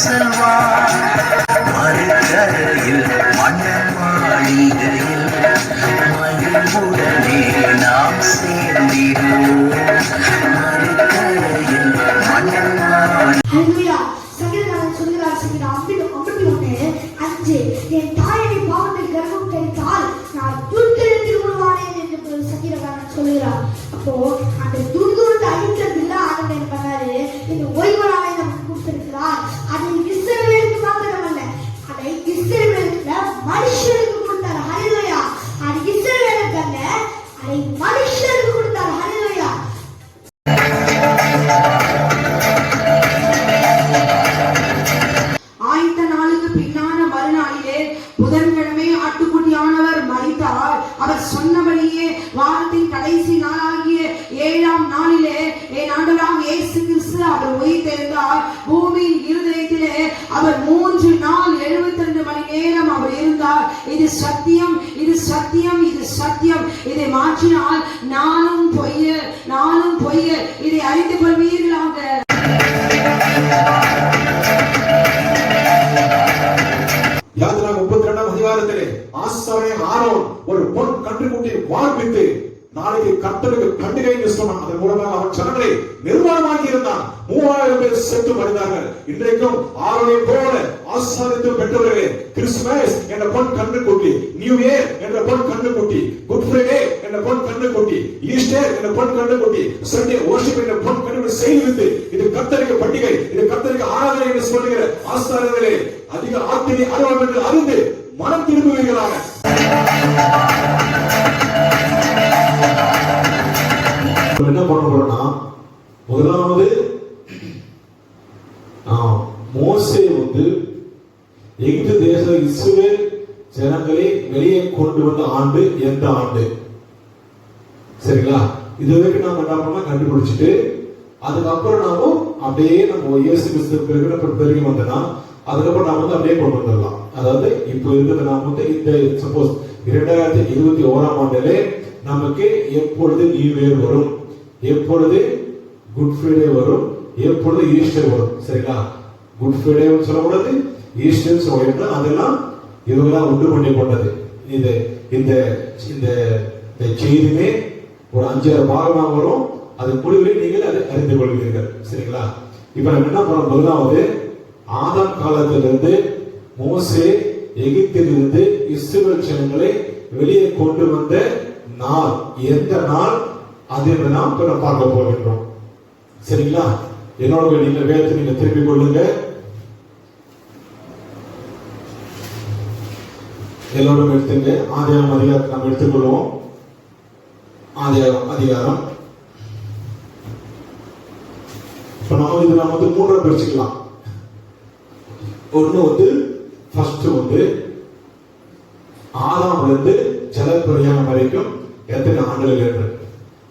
செல்வார். மறுகரையில் மன்னன் மாளிகையில் மகிழ்வுடனே நாம் சேர்ந்திடுவோம். மறுகரையில் மன்னன் ஹல்லேலூயா. சங்கீதக்காரன் சொல்கிறார், சங்கீதம் 51:5, என் தாயை பாவத்தில் கர்ப்பம் தரித்தால் நான் துர்க்கெழுத்தில் உருவானேன் என்று சங்கீதக்காரன் சொல்கிறார். அப்போ அந்த துர்துருட்டு அழிக்கிறதுல ஆண்டவர் என்ன பண்ணாரு, இந்த ஓய்வு நாளை நமக்கு கொடுத்திருக்கிறார். அதை இஸ்ரவேலுக்கு மாத்திரமல்ல, அதை இஸ்ரவேலுக்கு மனுஷனுக்கு கொடுத்தார். ஹல்லேலூயா. அது இஸ்ரவேலுக்கு அல்ல, அதை மனுஷனுக்கு கொடுத்தார். ஹல்லேலூயா. ஆயத்த நாளுக்கு பின்னான மறுநாளிலே புதன்கிழமை ஆட்டுக்குட்டியானவர் மரித்தார். அவர் சொன்னபடியே வாரத்தின் கடைசி நாளாகிய 7ஆம் நாளிலே என் ஆண்டவராம் இயேசு கிறிஸ்து அவர் உயிர்த்தெழுந்தார். பூமியின் இருதயத்திலே அவர் 3 நாள் 72 மணி நேரம் அவர் இருந்தார். இது சத்தியம், இது சத்தியம், இது சத்தியம். இதை மாற்றினால் நானும் பொய்யர். இதை அறிந்து கொள்வீர்களாக. யாத்திராகமம் 32ஆம் அதிகாரத்திலே ஆசாரியன் ஆரோன் ஒரு பொன் கன்றுக்குட்டியை வாழ்வித்து நாளைக்கு கர்த்தருக்கு பண்டிகை என்று சொன்னான். அதன் மூலமாக அவன் ஜனங்களை நிர்வாணமாக்கி இருந்தான். 3000 பேர் செத்து மடிந்தார்கள். இன்றைக்கும் ஆரோனை போல ஆசாரியத்தை பெற்றவர்களே, கிறிஸ்துமஸ் என்ற பொன் கன்றுக்குட்டி, நியூ இயர் என்ற பொன் கன்றுக்குட்டி, குட் ஃப்ரைடே என்ற பொன் கன்றுக்குட்டி, ஈஸ்டர் என்ற பொன் கன்றுக்குட்டி, சண்டே வொர்ஷிப் என்ற பொன் கன்றுக்குட்டி செய்து இது கர்த்தருக்கு பண்டிகை, இது கர்த்தருக்கு ஆராதனை என்று சொல்லுகிற ஆசாரியர்களே, அதிக ஆத்திரை அருவம் என்று அறிந்து மனம் திரும்புவீர்களாக. என்ன பண்ண போறோம்னா, முதலாவது மோசே எகிப்து தேச இஸ்ரவேல் ஜனங்களை வெளியே கொண்டு வந்த ஆண்டு எந்த ஆண்டு? சரிங்களா? இது வரைக்கும் நாம என்ன பண்ணலாம் கண்டுபிடிச்சிட்டு அதுக்கப்புறம் நாம அப்படியே நம்ம இயேசு கிறிஸ்து பெருகி வந்தோம்னா அதுக்கப்புறம் நாம அப்படியே கொண்டு வந்துடலாம். அதாவது இப்போ இருக்கிறது நாம இந்த சப்போஸ் 2021ஆம் ஆண்டிலே நமக்கு எப்பொழுது நியூ இயர் வரும், எப்பொழுது குட் ஃப்ரைடே வரும், எப்பொழுது ஈஸ்டர் வரும். சரிங்களா? குட் ஃப்ரைடே சொல்லக்கூடாது, ஈஸ்டர் சொல்ல, அதெல்லாம் இவங்கெல்லாம் உண்டு பண்ணி கொண்டது. இந்த இந்த இந்த செய்தியுமே ஒரு 5-6 பாகமாக வரும். அது முடிவில் நீங்கள் அதை அறிந்து கொள்வீர்கள். சரிங்களா? இப்ப நம்ம என்ன பண்ண, முதலாவது ஆதாம் காலத்திலிருந்து மோசே எகிப்திலிருந்து இஸ்ரவேல் ஜனங்களை வெளியே கொண்டு வந்த நாள் எந்த நாள், அதை நாம் பார்க்க போகின்றோம். சரிங்களா? என்னோட நீங்க வேதத்தை நீங்க திருப்பிக் கொள்ளுங்க. எல்லோரும் எடுத்துங்க. ஆதியாகமம் அதிகாரத்தை நாம் எடுத்துக்கொள்வோம். ஆதியாகமம் அதிகாரம். இப்ப நம்ம இது நாம் 3 பிரிச்சுக்கலாம். ஒண்ணு ஃபர்ஸ்ட் ஆதாம்ல இருந்து ஜலப்பிரயாணம் வரைக்கும் எத்தனை ஆண்டுகள் என்று,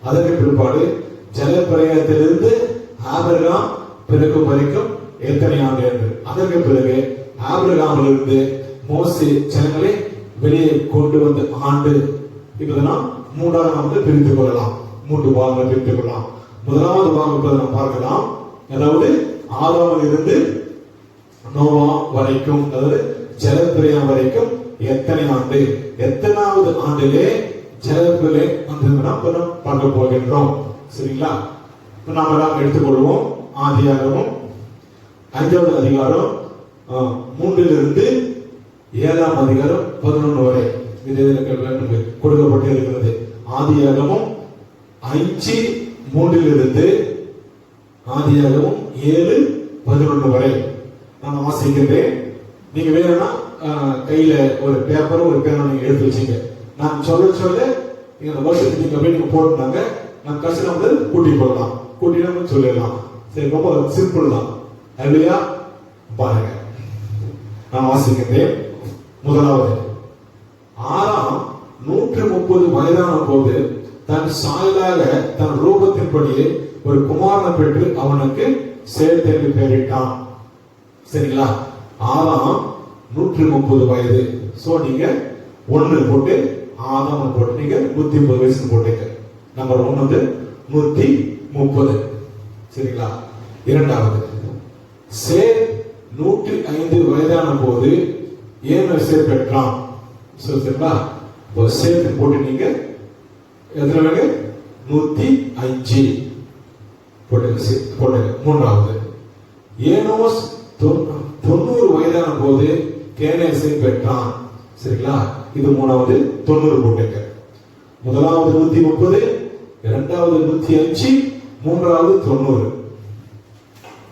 அதற்கு பிற்பாடு ஜலப்பிரயாணத்திலிருந்து ஆபிரகாம் பிறக்கும் வரைக்கும் எத்தனை ஆண்டு என்று, அதற்கு பிறகு ஆபிரகாமிலிருந்து மோசே ஜனங்களை வெளியே கொண்டு வந்த ஆண்டு. இப்பதான் 3ஆக நாம் பிரித்துக் கொள்ளலாம். 3 பாகங்களை பிரித்துக் கொள்ளலாம். முதலாவது பாகம் நாம் பார்க்கலாம். அதாவது ஆதாமில் இருந்து நோவா வரைக்கும், அதாவது ஜலப்பிரயாணம் வரைக்கும் எத்தனை ஆண்டு, எத்தனாவது ஆண்டிலே ஜலப்பிரளயம் பார்க்க போகின்றோம். சரிங்களா? நாம எடுத்துக்கொள்வோம். ஆதியாகமம் 5வது அதிகாரம் 3லிருந்து 7ஆம் அதிகாரம் 11 வரை இது கொடுக்கப்பட்டு இருக்கிறது. ஆதியாகமம் 5:3லிருந்து ஆதியாகமம் 7:11 வரை நான் வாசிக்கின்றேன். நீங்க வேணும்னா கையில ஒரு பேப்பரும் ஒரு பேனும் நீங்க எடுத்து வச்சுங்க. நான் சொல்ல இந்த வருஷத்துக்கு நீங்க அப்படியே நீங்க போட்டுனாங்க, நான் கடைசியில் கூட்டி போடலாம், கூட்டினா சொல்லிடலாம். சரி, ரொம்ப சிம்பிள் தான். இல்லையா? பாருங்க, நான் வாசிக்கின்றேன். முதலாவது, ஆதாம் 130 வயதான போது தன் சாயலாக தன் ரூபத்தின்படியே ஒரு குமாரனை பெற்று அவனுக்கு சேத் என்று பெயரிட்டான். சரிங்களா? ஆதாம் 130 வயது. சோ நீங்க 1 போட்டு ஆதாம் போட்டு நீங்க 130 வயசு போட்டீங்க. நம்பர் 1 130. சரிங்களா? இரண்டாவது, சேத் 105 வயதான போது ஏனோசை பெற்றான். சரிங்களா? இப்போ சேர்த்து போட்டு நீங்க எத்தனை வேங்க 105 போட்டுங்க. மூன்றாவது ஏனோஸ் 90 வயதான போது கேனேசை பெற்றான். சரிங்களா? இது மூணாவது 90 போட்டுங்க. முதலாவது 130, இரண்டாவது 105, மூன்றாவது 90.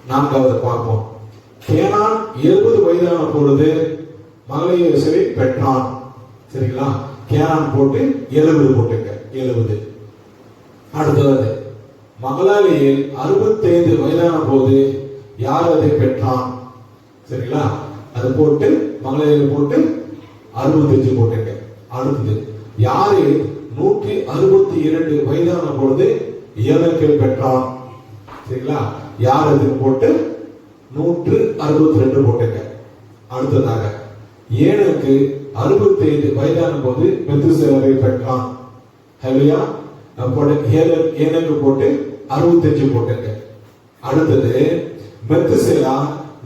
நான்காவது பார்ப்போம். கேனான் 70 வயதான பொழுது மகளையோசை பெற்றான். சரிங்களா? கேனான் போட்டு 70 போட்டுங்க. 70. அடுத்தது மகளாலியேல் 65 வயதான போது யார் அதை பெற்றான்? சரிங்களா? அது போட்டு மகளாலியேல் போட்டு 65 போட்டுங்க. அடுத்தது யாரு 162 வயதான பொழுது ஏனோக்கை பெற்றான்? சரிங்களா? யார் அது போட்டு 162 போட்டுங்க. அடுத்ததாக ஏனோக்கு 65 வயதான போது மெத்துசேலாவை பெற்றான். ஹல்லேலூயா. ஏனோக்கு போட்டு 65 போட்டுங்க. அடுத்தது மெத்துசேலா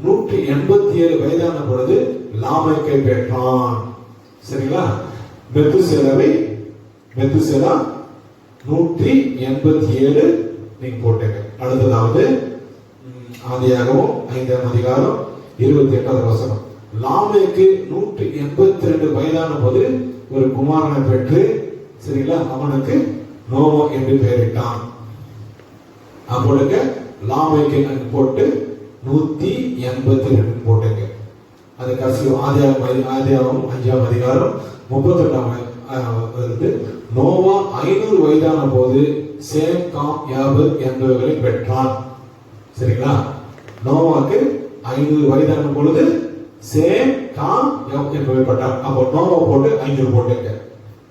187 வயதான பொழுது லாமேக்கை பெற்றான். சரிங்களா? மெத்துசேலா 187 நீங்க போட்டுங்க. அடுத்ததாவது ஆதியாகமம் 5ஆம் அதிகாரம் 28வது வசனம். லாமேக்கு 182 வயதான போது ஒரு குமாரனை பெற்று, சரிங்களா, அவனுக்கு நோவா என்று பெயரிட்டான். அப்பொழுது லாமேக்கு போட்டு 182 போட்டுங்க. அது கடைசி ஆதியாகமம் 5ஆம் அதிகாரம் 38 நோவா 500 வயதான போது சேம், காம், யாபேத் என்பவர்களை பெற்றான். சரிங்களா? நோவாக்கு 500 வயதான பொழுது சேம், காம், யாபேத் என்பவர்கள் பெற்றான். அப்போ நோவா போட்டு 500 போட்டுங்க.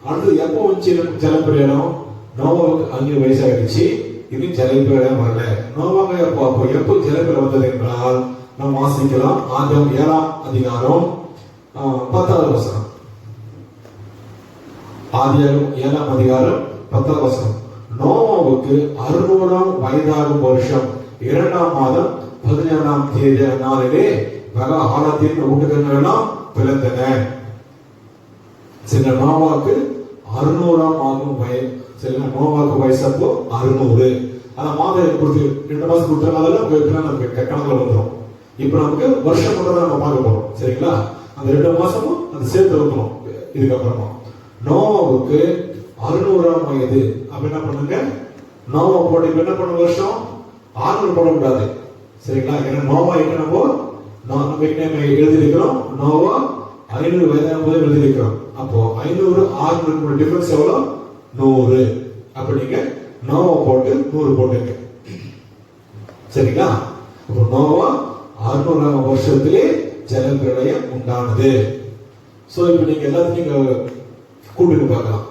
அடுத்து எப்போ வந்து ஜலப்பிரயாணம்? நோவாவுக்கு 500 வயசாகிடுச்சு. இது ஜலப்பிரயாணம் வரல. நோவாங்க எப்போ ஜலப்பிரயாணம் வந்தது என்றால் நாம் வாசிக்கலாம். ஆதியாகமம் 7ஆம் அதிகாரம் 10வது வசனம். ஆதியாகமம் 7ஆம் அதிகாரம் 10வது வசனம். நோவாவுக்கு 600ஆம் வயதாகும் வருஷம் 2ஆம் மாதம் 17ஆம் தேதி நாளிலே மகா ஆழத்தின் ஊட்டுக்கண்கள் எல்லாம் பிளந்தன. சில நோவாவுக்கு 600ஆம் ஆகும் வயது. சில நோவாவுக்கு வயசு அப்போ 600. அந்த மாதம் கொடுத்து 2 மாசம் கொடுத்துருக்காங்க. கணக்கில் வந்துடும். இப்ப நமக்கு வருஷம் மட்டும் தான் நம்ம பார்க்க போறோம். சரிங்களா? அந்த 2 மாசமும் அந்த சேர்த்து வைக்கணும். இதுக்கப்புறமா நோவாவுக்கு 600ஆம் வயது. அப்ப என்ன பண்ணுங்க? நோவா போட்டு இப்ப என்ன பண்ண வருஷம் 600 போடக்கூடாது. சரிங்களா? ஏன்னா நோவா நம்ம எழுதியிருக்கிறோம். நோவா 500 வயதான போது எழுதியிருக்கிறோம். அப்போ 500 600 டிஃபரன்ஸ் எவ்வளோ? 100. அப்ப நீங்க நோவா போட்டு 100 போட்டுங்க. சரிங்களா? அப்போ நோவா 600ஆம் வருஷத்திலே ஜலப்பிரளயம் உண்டானது. சோ இப்ப நீங்க எல்லாத்தையும் கூட்டுக்கு பார்க்கலாம்.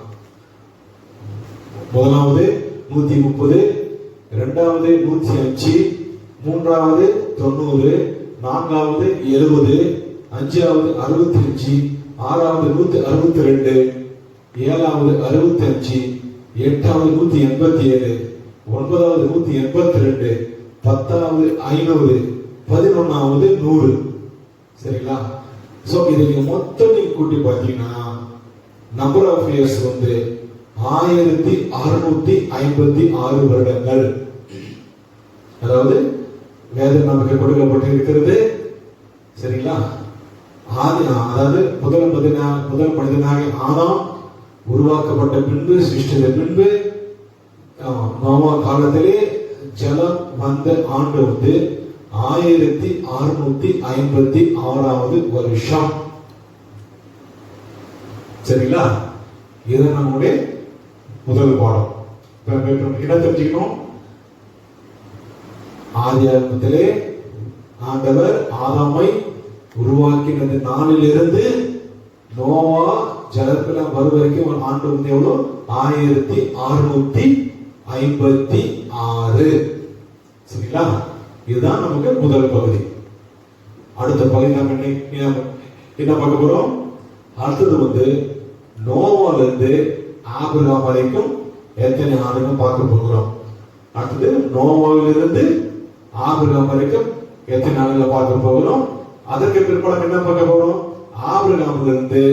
முதலாவது 130, இரண்டாவது 105, மூன்றாவது 90, நான்காவது 70, அஞ்சாவது 65, ஆறாவது 162, ஏழாவது 65, எட்டாவது 187, ஒன்பதாவது 182, 10வது 500, 11வது 100. சரிங்களா? சோ இது மொத்தம் நீங்க கூட்டி பார்த்தீங்கன்னா நம்பர் ஆஃப் இயர்ஸ் வந்து 1656 வருடங்கள். அதாவது வேதம் நமக்கு கொடுக்கப்பட்டு இருக்கிறது. சரிங்களா? அதாவது முதல் மனிதனாக ஆதாம் உருவாக்கப்பட்ட பின்பு, சிருஷ்டித்த பின்பு நோவா காலத்திலே ஜலம் வந்த ஆண்டு வந்து 1656வது வருஷம். சரிங்களா? இது நம்முடைய முதல் பாடம். என்ன தெரிஞ்சுக்கணும்? ஆதியாகமத்திலே ஆண்டவர் ஆதாமை உருவாக்கினது நாளிலிருந்து நோவா ஜலப்பிரளயம் வரும் வரைக்கும் ஒரு ஆண்டு வந்து எவ்வளவு? 1656. சரிங்களா? இதுதான் நமக்கு முதல் பகுதி. அடுத்த பகுதி நம்ம என்ன பார்க்க போறோம்? அடுத்தது வந்து நோவால இருந்து ஆபிரகாம் வரைக்கும் எத்தனை ஆண்டுகள் பார்க்க போகிறோம். அடுத்தது நோவாவிலிருந்து ஆபிரகாம் வரைக்கும் எத்தனை ஆண்டுகளை பார்க்க போகிறோம். அதற்கு பிற்பாடு என்ன பார்க்க போறோம்? ஆபிரகாமிலிருந்து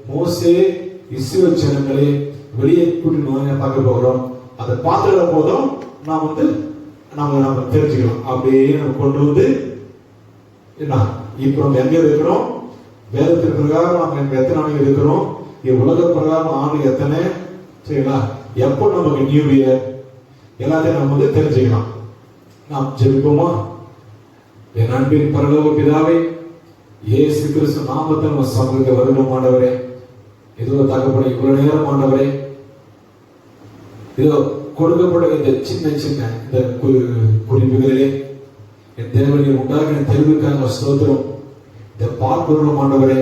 மோசே இஸ்ரவேல் ஜனங்களை வெளியே கூட்டிட்டு பார்க்க போகிறோம். அதை பார்த்துக்கிற போதும் நாம் நம்ம தெரிஞ்சுக்கலாம். அப்படியே நம்ம கொண்டு வந்து என்ன இப்போ நம்ம எங்க இருக்கிறோம்? வேதத்தின் பிரகாரம் நம்ம எத்தனை ஆண்டு இருக்கிறோம்? உலக பிரகாரம் ஆண்டு எத்தனை? சரிங்களா? எப்போ நமக்கு நியூ இயர் எல்லாத்தையும் நம்ம தெரிஞ்சுக்கலாம். நாம் ஜெபிப்போமா? என் அன்பின் பரலோக பிதாவே, இயேசு கிறிஸ்து நாமத்தில் நம்ம சமூகத்தை வருகிறோம் ஆண்டவரே. இதோ தகப்பட இவ்வளவு நேரம் ஆண்டவரே, இதோ கொடுக்கப்பட்ட இந்த சின்ன இந்த குறிப்புகளிலே என் தேவனை உண்டாகின தெளிவுக்காக ஸ்தோத்திரம். இதை பார்க்கிறோம் ஆண்டவரே,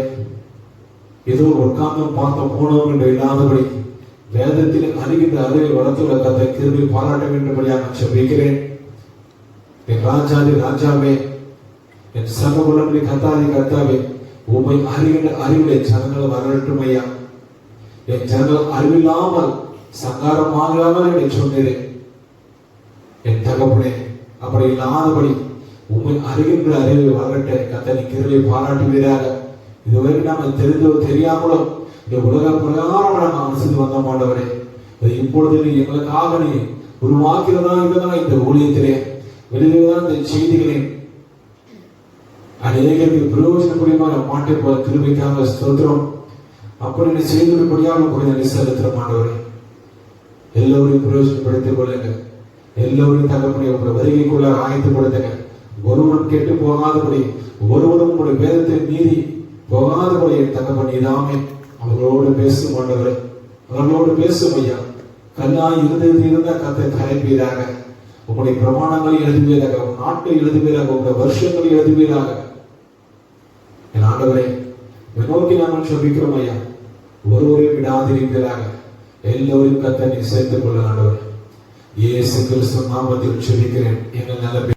ஏதோ உட்கார்ந்து பார்த்த போனோம் என்று இல்லாதபடி வேதத்தில் அறிகின்ற அறிவை வளர்த்துள்ள கத்தை கிருபை பாராட்ட வேண்டும்படியாக சொல்லிக்கிறேன். என் ராஜாதி ராஜாவே, என் சகோதரனை கத்தாதி கத்தாவே, உண்மை அறிகின்ற அறிவிலை ஜனங்கள் வரட்டும் ஐயா. என் ஜனங்கள் அறிவில்லாமல் சங்காரமாகாமல் என்று சொன்னேன். என் தகப்பனே, அப்படி இல்லாதபடி உண்மை அறிகின்ற அறிவை வரட்ட கத்தனை கிருபை பாராட்டுவீராக. இதுவரை நாங்கள் தெரிந்தோ தெரியாமலோ இந்த உலக பிரகாரம் நாங்கள் அனுசரித்து வந்த மாட்டவரே, இப்பொழுது நீ எங்களுக்காக நீ உருவாக்கிறதா இதுதான் இந்த ஊழியத்திலே வெளியில்தான் இந்த செய்திகளை அநேகருக்கு பிரயோஜனப்படியாக மாட்டை போல கிருபைக்காக ஸ்தோத்திரம். அப்படி நீ செய்துபடியாக கொஞ்சம் செலுத்துற மாட்டவரே, எல்லோரையும் பிரயோஜனப்படுத்திக் கொள்ளுங்க. எல்லோரையும் தகப்பனை உங்கள் வருகைக்குள்ள ஆயத்தப்படுத்துங்க. ஒருவரும் கெட்டு போகாதபடி, ஒருவரும் உங்களுடைய வேதத்தை மீறி போகாதபடி தகப்பன் நீதாமே அவர்களோடு பேசும் ஆண்டவரே, அவர்களோடு பேசும் ஐயா. கல்லாய் இருந்த கத்தை கரைப்பீராக, உங்களுடைய பிரமாணங்களை எழுதுவீராக, உங்கள் நாட்டை எழுதுவீராக, உங்களுடைய வருஷங்களை எழுதுவீராக. என் ஆண்டவரே, நோக்கி நாங்கள் சொல்லிக்கிறோம் ஐயா, ஒருவரையும் விடாதிருப்பீராக. எல்லோரையும் கத்தை நீ சேர்த்துக் கொள்ள ஆண்டவர். இயேசு கிறிஸ்து நாமத்தில் சொல்லிக்கிறேன் எங்கள் நல்ல